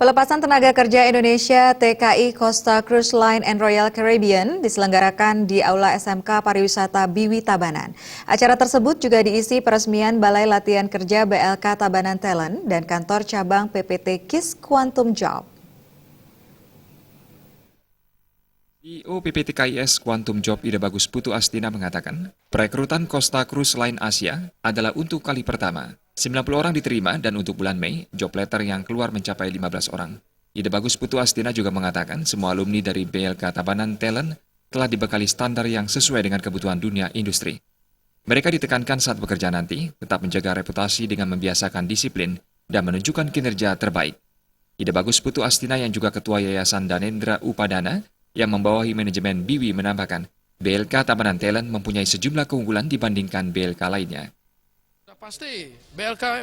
Pelepasan tenaga kerja Indonesia TKI Costa Cruise Line and Royal Caribbean diselenggarakan di Aula SMK Pariwisata Biwi Tabanan. Acara tersebut juga diisi peresmian Balai Latihan Kerja BLK Tabanan Talent dan kantor cabang PPT KIS Quantum Job. CEO PPT KIS Quantum Job Ida Bagus Putu Astina mengatakan, perekrutan Costa Cruise Line Asia adalah untuk kali pertama. 90 orang diterima dan untuk bulan Mei, job letter yang keluar mencapai 15 orang. Ida Bagus Putu Astina juga mengatakan semua alumni dari BLK Tabanan Talent telah dibekali standar yang sesuai dengan kebutuhan dunia industri. Mereka ditekankan saat bekerja nanti, tetap menjaga reputasi dengan membiasakan disiplin dan menunjukkan kinerja terbaik. Ida Bagus Putu Astina yang juga Ketua Yayasan Danendra Upadana yang membawahi manajemen Biwi menambahkan, BLK Tabanan Talent mempunyai sejumlah keunggulan dibandingkan BLK lainnya. Pasti BLK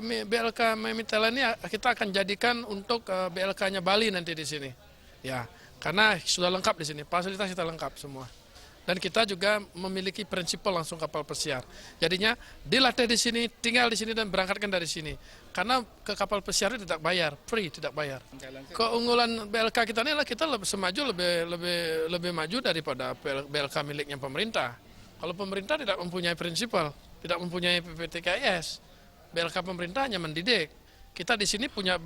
Miami Talent ini kita akan jadikan untuk BLK-nya Bali nanti di sini. Ya, karena sudah lengkap di sini, fasilitas kita lengkap semua. Dan kita juga memiliki prinsipal langsung kapal pesiar. Jadinya dilatih di sini, tinggal di sini dan berangkatkan dari sini. Karena ke kapal pesiar tidak bayar, free, tidak bayar. Keunggulan BLK kita ini adalah kita lebih maju daripada BLK miliknya pemerintah. Kalau pemerintah tidak mempunyai prinsipal, tidak mempunyai PPT KIS, BLK pemerintah hanya mendidik. Kita di sini punya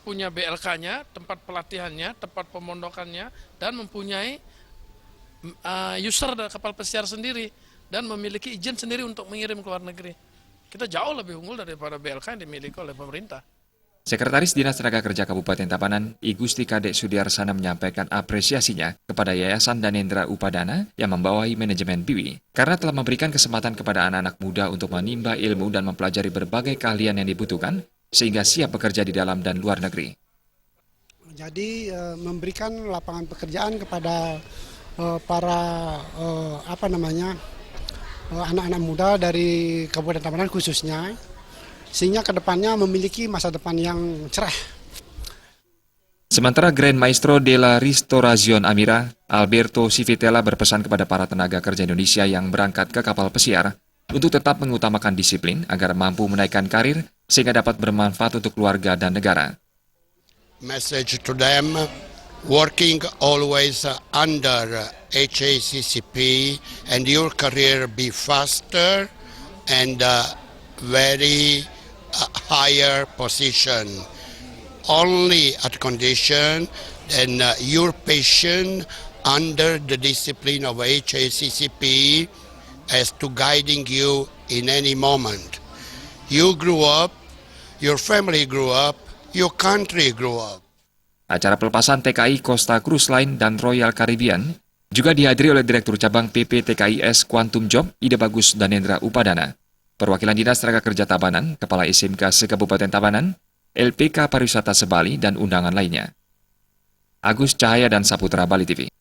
BLK-nya, tempat pelatihannya, tempat pemondokannya, dan mempunyai user dari kapal pesiar sendiri dan memiliki izin sendiri untuk mengirim ke luar negeri. Kita jauh lebih unggul daripada BLK yang dimiliki oleh pemerintah. Sekretaris Dinas Tenaga Kerja Kabupaten Tabanan, I Gusti Kadek Sudiarsana menyampaikan apresiasinya kepada Yayasan Danendra Upadana yang membawahi manajemen Biwi karena telah memberikan kesempatan kepada anak-anak muda untuk menimba ilmu dan mempelajari berbagai keahlian yang dibutuhkan sehingga siap bekerja di dalam dan luar negeri. Jadi memberikan lapangan pekerjaan kepada para anak-anak muda dari Kabupaten Tabanan khususnya, sehingga kedepannya memiliki masa depan yang cerah. Sementara Grand Maestro della Ristorazione Amira, Alberto Civitella berpesan kepada para tenaga kerja Indonesia yang berangkat ke kapal pesiar untuk tetap mengutamakan disiplin agar mampu menaikkan karir sehingga dapat bermanfaat untuk keluarga dan negara. Message to them, working always under HACCP and your career be faster and very higher position. Only at condition and you're patient under the discipline of HACCP as to guiding you in any moment. You grew up, your family grew up, your country grew up. Acara pelepasan TKI Costa Cruise Line dan Royal Caribbean juga dihadiri oleh Direktur Cabang PP TKIS Quantum Job Ida Bagus Danendra Upadana, perwakilan Dinas Tenaga Kerja Tabanan, Kepala SMK se-Kabupaten Tabanan, LPK Pariwisata Sebali, dan undangan lainnya. Agus Cahaya dan Saputra, Bali TV.